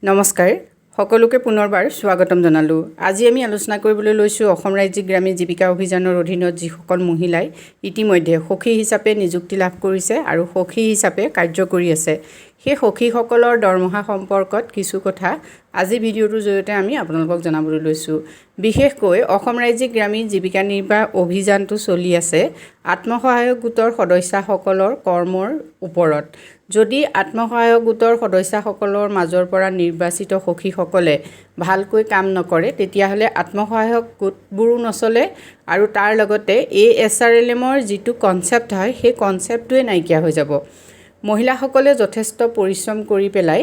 নমস্কাৰ সকলোকে পুনৰবাৰ স্বাগতম জনালোঁ। আজি আমি আলোচনা কৰিবলৈ লৈছোঁ অসম ৰাজ্যিক গ্ৰামীণ জীৱিকা অভিযানৰ অধীনত যিসকল মহিলাই ইতিমধ্যে সখী হিচাপে নিযুক্তি লাভ কৰিছে আৰু সখী হিচাপে কাৰ্য কৰি আছে, সেই সখীসকলৰ দৰমহা সম্পৰ্কত কিছু কথা আজি ভিডিঅ'টোৰ জৰিয়তে আমি আপোনালোকক জনাবলৈ লৈছোঁ। বিশেষকৈ অসম ৰাজ্যিক গ্ৰামীণ জীৱিকা নিৰ্বাহ অভিযানটো চলি আছে আত্মসহায়ক গোটৰ সদস্যসকলৰ কৰ্মৰ ওপৰত। যদি আত্মসহায়ক গোটৰ সদস্যসকলৰ মাজৰ পৰা নিৰ্বাচিত সখীসকলে ভালকৈ কাম নকৰে, তেতিয়াহ'লে আত্মসহায়ক গোটবোৰো নচলে আৰু তাৰ লগতে ASRLMৰ যিটো কনচেপ্ট হয় সেই কনচেপ্টটোৱে নাইকিয়া হৈ যাব। মহিলাসকলে যথেষ্ট পৰিশ্ৰম কৰি পেলাই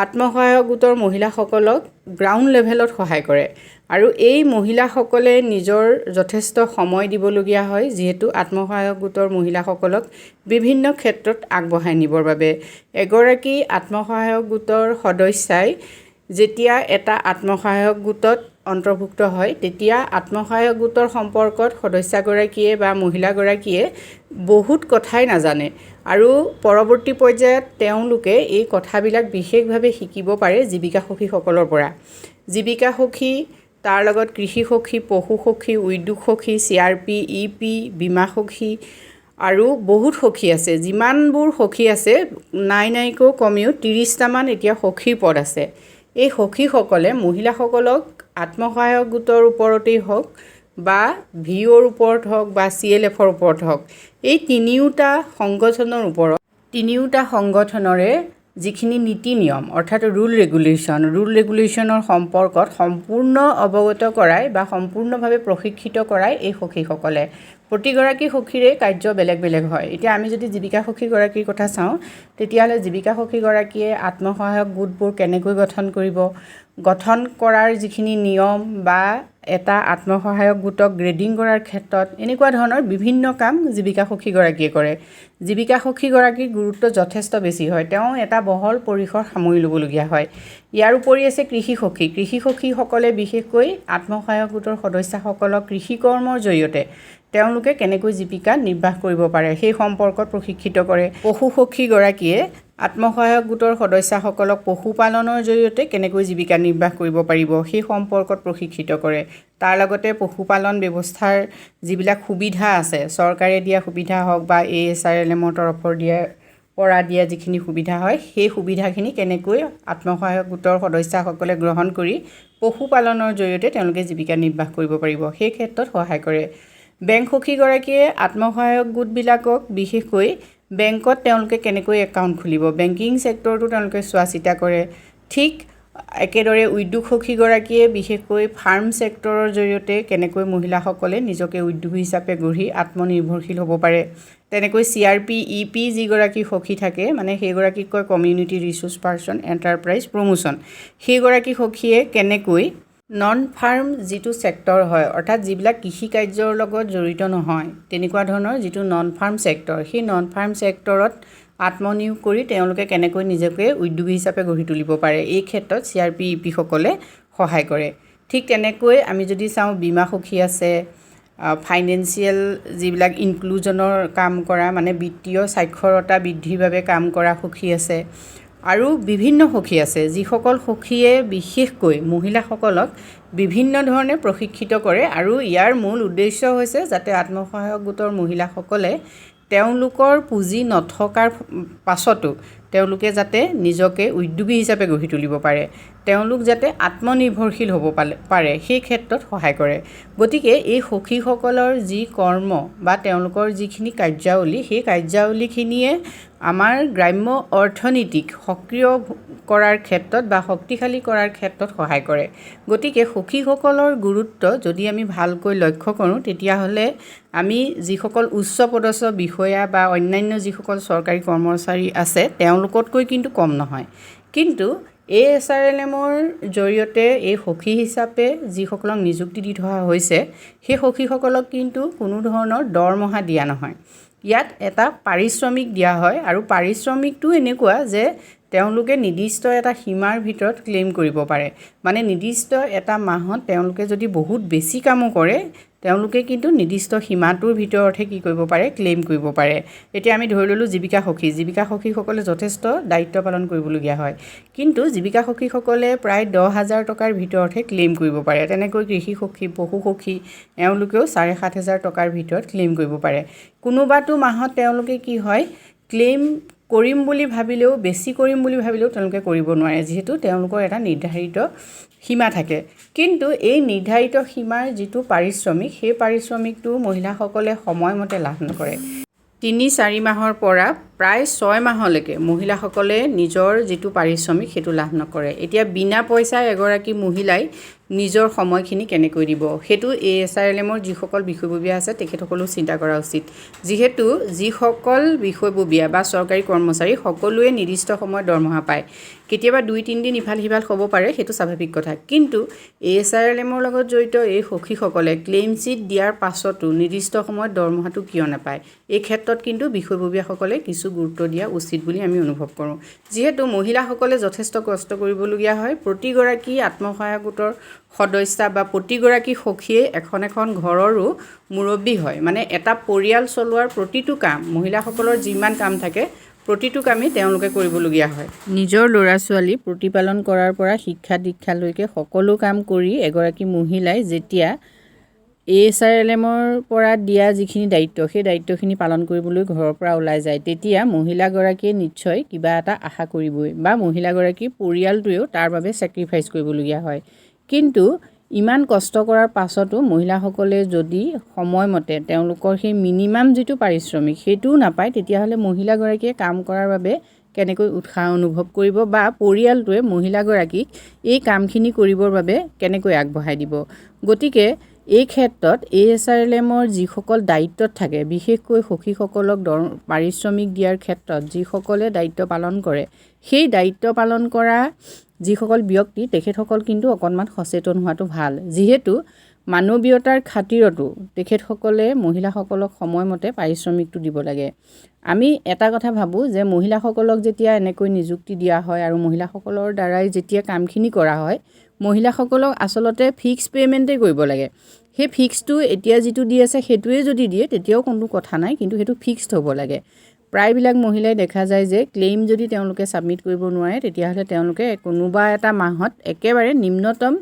আত্মসহায়ক গোটৰ মহিলাসকলক গ্ৰাউণ্ড লেভেলত সহায় কৰে আৰু এই মহিলাসকলে নিজৰ যথেষ্ট সময় দিবলগীয়া হয়, যিহেতু আত্মসহায়ক গোটৰ মহিলাসকলক বিভিন্ন ক্ষেত্ৰত আগবঢ়াই নিবৰ বাবে। এগৰাকী আত্মসহায়ক গোটৰ সদস্যাই যেতিয়া এটা আত্মসহায়ক গোটত অন্তৰ্ভুক্ত হয়, তেতিয়া আত্মসহায়ক গোটৰ সম্পৰ্কত সদস্যগৰাকীয়ে বা মহিলাগৰাকীয়ে বহুত কথাই নাজানে আৰু পৰৱৰ্তী পৰ্যায়ত তেওঁলোকে এই কথাবিলাক বিশেষভাৱে শিকিব পাৰে জীৱিকা সখীসকলৰ পৰা। জীৱিকা সখী, তাৰ লগত কৃষি সখী, পশু সখী, উদ্যোগ সখী, CRP, EP, বীমা সখী আৰু বহুত সখী আছে। যিমানবোৰ সখী আছে নাইকৈ কমেও 30টামান এতিয়া সখীৰ পদ আছে। এই সখীসকলে মহিলাসকলক আত্মসহায়ক গোটৰ ওপৰতেই হওক বা VOৰ ওপৰত হওক বা CLFৰ ওপৰত হওক, এই তিনিওটা সংগঠনৰে যিখিনি নীতি নিয়ম অৰ্থাৎ ৰুল ৰেগুলেশ্যনৰ সম্পৰ্কত সম্পূৰ্ণ অৱগত কৰাই বা সম্পূৰ্ণভাৱে প্ৰশিক্ষিত কৰাই এই সখীসকলে। প্ৰতিগৰাকী সখীৰে কাৰ্য বেলেগ বেলেগ হয়। এতিয়া আমি যদি জীৱিকা সখীগৰাকীৰ কথা চাওঁ, তেতিয়াহ'লে জীৱিকা সখীগৰাকীয়ে আত্মসহায়ক গোটবোৰ কেনেকৈ গঠন কৰিব, গঠন কৰাৰ যিখিনি নিয়ম বা এটা আত্মসহায়ক গোটক গ্ৰেডিং কৰাৰ ক্ষেত্ৰত এনেকুৱা ধৰণৰ বিভিন্ন কাম জীৱিকা সখীগৰাকীয়ে কৰে। জীৱিকা সখীগৰাকীৰ গুৰুত্ব যথেষ্ট বেছি হয়, তেওঁ এটা বহল পৰিসৰ সামৰি ল'বলগীয়া হয়। ইয়াৰ উপৰি আছে কৃষি সখীসকলে বিশেষকৈ আত্মসহায়ক গোটৰ সদস্যসকলক কৃষি কৰ্মৰ জৰিয়তে তেওঁলোকে কেনেকৈ জীৱিকা নিৰ্বাহ কৰিব পাৰে সেই সম্পৰ্কত প্ৰশিক্ষিত কৰে। পশু সখীগৰাকীয়ে আত্মসহায়ক গোটৰ সদস্যসকলক পশুপালনৰ জৰিয়তে কেনেকৈ জীৱিকা নিৰ্বাহ কৰিব পাৰিব সেই সম্পৰ্কত প্ৰশিক্ষিত কৰে। তাৰ লগতে পশুপালন ব্যৱস্থাৰ যিবিলাক সুবিধা আছে, চৰকাৰে দিয়া সুবিধা হওক বা ASRLMৰ তৰফৰ পৰা দিয়া যিখিনি সুবিধা হয়, সেই সুবিধাখিনি কেনেকৈ আত্মসহায়ক গোটৰ সদস্যসকলে গ্ৰহণ কৰি পশুপালনৰ জৰিয়তে তেওঁলোকে জীৱিকা নিৰ্বাহ কৰিব পাৰিব সেই ক্ষেত্ৰত সহায় কৰে। বেংক সখীগৰাকীয়ে আত্মসহায়ক গোটবিলাকক বিশেষকৈ বেংকত তেওঁলোকে কেনেকৈ একাউণ্ট খুলিব, বেংকিং ছেক্টৰটো তেওঁলোকে চোৱা চিতা কৰে। ঠিক একেদৰে উদ্যোগ সখীগৰাকীয়ে বিশেষকৈ ফাৰ্ম ছেক্টৰৰ জৰিয়তে কেনেকৈ মহিলাসকলে নিজকে উদ্যোগী হিচাপে গঢ়ি আত্মনিৰ্ভৰশীল হ'ব পাৰে। তেনেকৈ CRP, EP যিগৰাকী সখী থাকে, মানে সেইগৰাকীক কয় community resource person enterprise promotion, সেইগৰাকী সখীয়ে কেনেকৈ নন ফাৰ্ম যিটো ছেক্টৰ হয়, অৰ্থাৎ যিবিলাক কৃষি কাৰ্যৰ লগত জড়িত নহয়, তেনেকুৱা ধৰণৰ যিটো নন ফাৰ্ম ছেক্টৰ, সেই নন ফাৰ্ম ছেক্টৰত আত্মনিয়োগ কৰি তেওঁলোকে কেনেকৈ নিজকে উদ্যোগী হিচাপে গঢ়ি তুলিব পাৰে, এই ক্ষেত্ৰত CRP, EP সকলে সহায় কৰে। ঠিক তেনেকৈ আমি যদি চাওঁ বীমা সখী আছে, ফাইনেন্সিয়েল যিবিলাক ইনক্লুজনৰ কাম কৰা, মানে বিত্তীয় সাক্ষৰতা বৃদ্ধিৰ বাবে কাম কৰা সখী আছে আৰু বিভিন্ন সখী আছে, যিসকল সখীয়ে বিশেষকৈ মহিলাসকলক বিভিন্ন ধৰণে প্ৰশিক্ষিত কৰে আৰু ইয়াৰ মূল উদ্দেশ্য হৈছে যাতে আত্মসহায়ক গোটৰ মহিলাসকলে তেওঁলোকৰ পুঁজি নথকাৰ পাছতো তেওঁলোকে যাতে নিজকে উদ্যোগী হিচাপে গঢ়ি তুলিব পাৰে, তেওঁলোক যাতে আত্মনিৰ্ভৰশীল হ'ব পাৰে সেই ক্ষেত্ৰত সহায় কৰে। গতিকে এই সখীসকলৰ যি কৰ্ম বা তেওঁলোকৰ যিখিনি কাৰ্যাৱলী, সেই কাৰ্যাৱলীখিনিয়ে আমাৰ গ্ৰাম্য অৰ্থনীতিক সক্ৰিয় কৰাৰ ক্ষেত্ৰত বা শক্তিশালী কৰাৰ ক্ষেত্ৰত সহায় কৰে। গতিকে সখীসকলৰ গুৰুত্ব যদি আমি ভালকৈ লক্ষ্য কৰোঁ, তেতিয়াহ'লে আমি যিসকল উচ্চ পদস্থ বিষয়া বা অন্যান্য যিসকল চৰকাৰী কৰ্মচাৰী আছে তেওঁলোকতকৈ কিন্তু কম নহয়। কিন্তু ASRLMৰ জৰিয়তে এই সখী হিচাপে যিসকলক নিযুক্তি দি থকা হৈছে, সেই সখীসকলক কিন্তু কোনো ধৰণৰ দৰমহা দিয়া নহয়। ইয়াত এটা পাৰিশ্ৰমিক দিয়া হয় আৰু পাৰিশ্ৰমিকটো এনেকুৱা যে তেওঁলোকে নিৰ্দিষ্ট এটা সীমাৰ ভিতৰত ক্লেইম কৰিব পাৰে। মানে নিৰ্দিষ্ট এটা মাহত তেওঁলোকে যদি বহুত বেছি কামো কৰে, তেওঁলোকে কিন্তু নিৰ্দিষ্ট সীমাটোৰ ভিতৰতহে কি কৰিব পাৰে ক্লেইম কৰিব পাৰে এতিয়া আমি ধৰি ললো জীৱিকা সখীসকলে যথেষ্ট দায়িত্ব পালন কৰিবলগীয়া হয় কিন্তু জীৱিকা সখীসকলে প্ৰায় 10,000 টকাৰ ভিতৰতহে ক্লেইম কৰিব পাৰে তেনেকৈ কৃষি সখী পশু সখী এওঁলোকেও 7,500 টকাৰ ভিতৰত ক্লেইম কৰিব পাৰে কোনোবাটো মাহত তেওঁলোকে কি হয় ক্লেইম কৰিম বুলি ভাবিলেও বেছি কৰিম বুলি ভাবিলেও তেওঁলোকে কৰিব নোৱাৰে যেহেতু তেওঁলোকৰ এটা নিৰ্ধাৰিত সীমা থাকে কিন্তু এই নিৰ্ধাৰিত সীমাৰ যিটো পাৰিশ্ৰমিক সেই পাৰিশ্ৰমিকটো মহিলাসকলে সময়মতে লাভ নকৰে 3-4 মাহৰ পৰা প্ৰায় 6 মাহলৈকে মহিলাসকলে নিজৰ যিটো পাৰিশ্ৰমিক সেইটো লাভ নকৰে এতিয়া বিনা পইচাই এগৰাকী মহিলাই নিজৰ সময়খিনি কেনেকৈ দিব হেতু এএসআৰএলএমৰ যিসকল বিষয়ববীয়া আছে তেখেতসকলো চিন্তা কৰা উচিত যেহেতু যিসকল বিষয়ববীয়া বা চৰকাৰী কৰ্মচাৰী সকলোৱে নিৰ্দিষ্ট সময় দৰমহা পায় কেতিয়াবা 2-3 দিন ইফাল সিফাল হ'ব পাৰে হেতু স্বাভাৱিক কথা কিন্তু এএসআৰএলএমৰ লগত জড়িত এই সখীসকলে ক্লেইম চিট দিয়াৰ পাছতো নিৰ্দিষ্ট সময়ত দৰমহাটো কিয় নাপায় এই ক্ষেত্ৰত কিন্তু বিষয়ববীয়াসকলে কিছু গুৰুত্ব দিয়া উচিত বুলি আমি অনুভৱ কৰোঁ যেহেতু মহিলাসকলে যথেষ্ট কষ্ট কৰিবলগীয়া হয় প্ৰতিগৰাকী আত্মসহায়ক গোটৰ সদস্য বা প্ৰতিগৰাকী সখীয়ে এখন ঘৰৰো মুৰব্বী হয় মানে এটা পৰিয়াল চলোৱাৰ প্ৰতিটো কাম মহিলাসকলৰ যিমান কাম থাকে প্ৰতিটো কামে তেওঁলোকে কৰিবলগীয়া হয় নিজৰ ল'ৰা ছোৱালী প্ৰতিপালন কৰাৰ পৰা শিক্ষা দীক্ষালৈকে সকলো কাম কৰি এগৰাকী মহিলাই যেতিয়া এএসআৰএলএমৰ পৰা দিয়া যিখিনি দায়িত্ব সেই দায়িত্বখিনি পালন কৰিবলৈ ঘৰৰ পৰা ওলাই যায় তেতিয়া মহিলাগৰাকীয়ে নিশ্চয় কিবা এটা আশা কৰিবই বা মহিলাগৰাকীৰ পৰিয়ালটোৱেও তাৰ বাবে স্যাক্ৰিফাইচ কৰিবলগীয়া হয় কিন্তু ইমান কষ্ট কৰাৰ পাছতো মহিলাসকলে যদি সময়মতে তেওঁলোকৰ সেই মিনিমাম যিটো পাৰিশ্ৰমিক সেইটোও নাপায় তেতিয়াহ'লে মহিলাগৰাকীয়ে কাম কৰাৰ বাবে কেনেকৈ উৎসাহ অনুভৱ কৰিব বা পৰিয়ালটোৱে মহিলাগৰাকীক এই কামখিনি কৰিবৰ বাবে কেনেকৈ আগবঢ়াই দিব গতিকে এই ক্ষেত্ৰত এএসআৰএলএমৰ যিসকল দায়িত্বত থাকে বিশেষকৈ সখীসকলক পাৰিশ্ৰমিক দিয়াৰ ক্ষেত্ৰত যিসকলে দায়িত্ব পালন কৰে সেই দায়িত্ব পালন কৰা যিসকল ব্যক্তি তেখেতসকল কিন্তু অকণমান সচেতন হোৱাটো ভাল যেহেতু মানৱীয়তাৰ খাতিৰতো তেখেতসকলে মহিলাসকলক সময়মতে পাৰিশ্ৰমিকটো দিব লাগে আমি এটা কথা ভাবোঁ যে মহিলাসকলক যেতিয়া এনেকৈ নিযুক্তি দিয়া হয় আৰু মহিলাসকলৰ দ্বাৰাই যেতিয়া কামখিনি কৰা হয় মহিলাসকলক আচলতে ফিক্স পে'মেণ্টেই কৰিব লাগে সেই ফিক্সটো এতিয়া যিটো দি আছে সেইটোৱে যদি দিয়ে তেতিয়াও কোনো কথা নাই কিন্তু সেইটো ফিক্সড হ'ব লাগে প্ৰায়বিলাক মহিলাই দেখা যায় যে ক্লেইম যদি তেওঁলোকে ছাবমিট কৰিব নোৱাৰে তেতিয়াহ'লে তেওঁলোকে কোনোবা এটা মাহত একেবাৰে নিম্নতম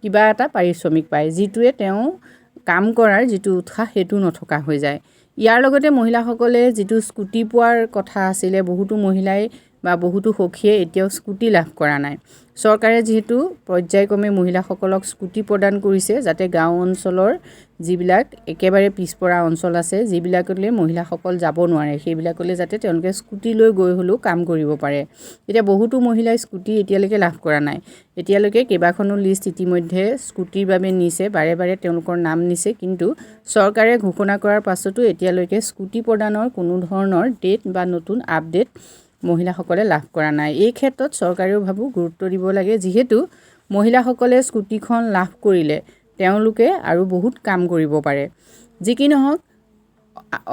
কিবা এটা পাৰিশ্ৰমিক পায় যিটোৱে তেওঁ কাম কৰাৰ যিটো উৎসাহ সেইটো নথকা হৈ যায় ইয়াৰ লগতে মহিলাসকলে যিটো স্কুটি পোৱাৰ কথা আছিলে বহুতো মহিলাই বা বহুতো সখীয়ে এতিয়াও স্কুটি লাভ কৰা নাই চৰকাৰে যেহেতু পৰ্যায়ক্ৰমে মহিলাসকলক স্কুটি প্ৰদান কৰিছে যাতে গাঁও অঞ্চলৰ যিবিলাক একেবাৰে পিছপৰা অঞ্চল আছে যিবিলাকলৈ মহিলাসকল যাব নোৱাৰে সেইবিলাকলৈ যাতে তেওঁলোকে স্কুটি লৈ গৈ হ'লেও কাম কৰিব পাৰে এতিয়া বহুতো মহিলাই স্কুটি এতিয়ালৈকে লাভ কৰা নাই এতিয়ালৈকে কেইবাখনো লিষ্ট ইতিমধ্যে স্কুটিৰ বাবে নিছে বাৰে বাৰে তেওঁলোকৰ নাম নিছে কিন্তু চৰকাৰে ঘোষণা কৰাৰ পাছতো এতিয়ালৈকে স্কুটি প্ৰদানৰ কোনো ধৰণৰ ডেট বা নতুন আপডেট মহিলাসকলে লাভ কৰা নাই এই ক্ষেত্ৰত চৰকাৰেও ভাবো গুৰুত্ব দিব লাগে যেহেতু মহিলাসকলে স্কুটিখন লাভ কৰিলে তেওঁলোকে আৰু বহুত কাম কৰিব পাৰে যি কি নহওক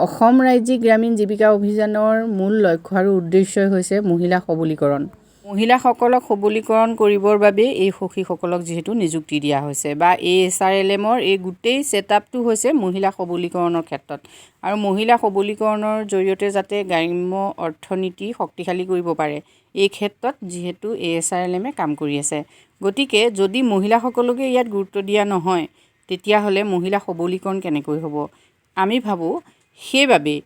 অসম ৰাজ্যিক গ্ৰামীণ জীৱিকা অভিযানৰ মূল লক্ষ্য আৰু উদ্দেশ্যই হৈছে মহিলা সবলীকৰণ মহিলাসকলক সবলীকৰণ কৰিবৰ বাবে এই সখীসকলক যেহেতু নিযুক্তি দিয়া হৈছে বা এএসআৰএলএমৰ এই গোটেই সেটআপটো হৈছে মহিলা সবলীকৰণৰ ক্ষেত্ৰত আৰু মহিলা সবলীকৰণৰ জৰিয়তে যাতে গ্ৰাম্য অৰ্থনীতি শক্তিশালী কৰিব পাৰে এই ক্ষেত্ৰত যেহেতু এএসআৰএলএমে কাম কৰি আছে গতিকে যদি মহিলাসকলকে ইয়াত গুৰুত্ব দিয়া নহয় তেতিয়াহ'লে মহিলা সবলীকৰণ কেনেকৈ হ'ব আমি ভাবোঁ সেইবাবে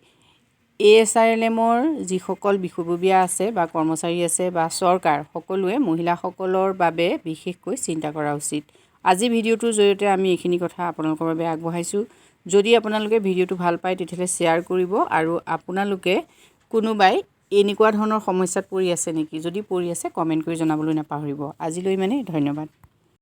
এএসআৰএলএমৰ যিসকল বিষয়ববীয়া আছে বা কৰ্মচাৰী আছে বা চৰকাৰ সকলোৱে মহিলাসকলৰ বাবে বিশেষকৈ চিন্তা কৰা উচিত আজি ভিডিঅ'টোৰ জৰিয়তে আমি এইখিনি কথা আপোনালোকৰ বাবে আগবঢ়াইছোঁ যদি আপোনালোকে ভিডিঅ'টো ভাল পায় তেতিয়াহ'লে শ্বেয়াৰ কৰিব আৰু আপোনালোকে কোনোবাই এনেকুৱা ধৰণৰ সমস্যাত পৰি আছে নেকি যদি পৰি আছে কমেণ্ট কৰি জনাবলৈ নাপাহৰিব আজিলৈ মানে ধন্যবাদ